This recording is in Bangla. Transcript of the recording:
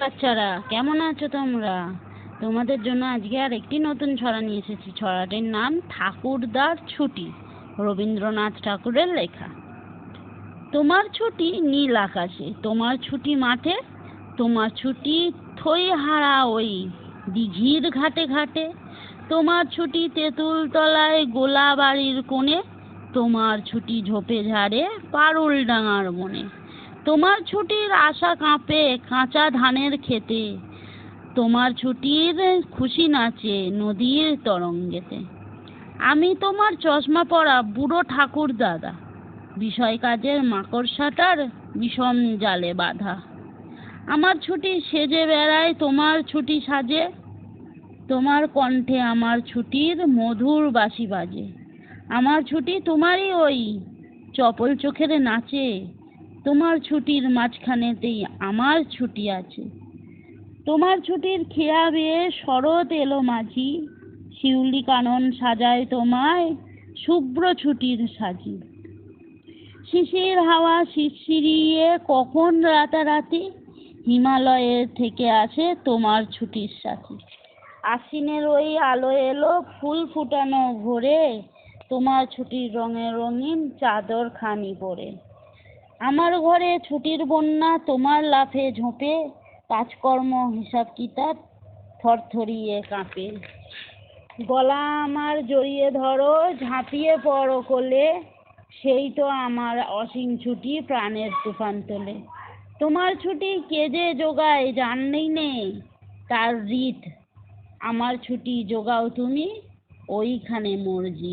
বাচ্চারা কেমন আছো তোমরা? তোমাদের জন্য আজকে আর একটি নতুন ছড়া নিয়ে এসেছি। ছড়াটির নাম ঠাকুরদার ছুটি, রবীন্দ্রনাথ ঠাকুরের লেখা। তোমার ছুটি নীল আকাশে, তোমার ছুটি মাঠে, তোমার ছুটি থইহারা ওই দিঘির ঘাটে ঘাটে, তোমার ছুটি তেঁতুল তলায় গোলা বাড়ির কোণে, তোমার ছুটি ঝোপে ঝাড়ে পারুল ডাঙার বনে, তোমার ছুটির আশা কাঁপে কাঁচা ধানের খেতে, তোমার ছুটির খুশি নাচে নদীর তরঙ্গেতে। আমি তোমার চশমা পরা বুড়ো ঠাকুর দাদা, বিষয় কাজের মাকড়সাটার বিষম জালে বাঁধা। আমার ছুটি সেজে বেড়ায় তোমার ছুটি সাজে, তোমার কণ্ঠে আমার ছুটির মধুর বাঁশি বাজে। আমার ছুটি তোমারই ওই চপল চোখের নাচে, তোমার ছুটির মাঝখানেতেই আমার ছুটি আছে। তোমার ছুটির খেয়া বেয়ে শরৎ এলো মাঝি, শিউলি কানন সাজায় তোমায় শুভ্র ছুটির সাজি। শিশির হাওয়া শিরশিরিয়ে কখন রাতারাতি হিমালয়ের থেকে আসে তোমার ছুটির সাথী। আশ্বিনের ওই আলো এলো ফুল ফুটানো ভোরে, তোমার ছুটির রঙে রঙিন চাদর খানি পরে। আমার ঘরে ছুটির বন্যা তোমার লাফে ঝোঁপে, কাজকর্ম হিসাব কিতাব থরথরিয়ে কাঁপে। গলা আমার জড়িয়ে ধরো ঝাঁপিয়ে পড়ো কোলে, সেই তো আমার অসীম ছুটি প্রাণের তুফান তোলে। তোমার ছুটি কে যে জোগায় জানলেই নে তার রিত, আমার ছুটি জোগাও তুমি ওইখানে মর্জি।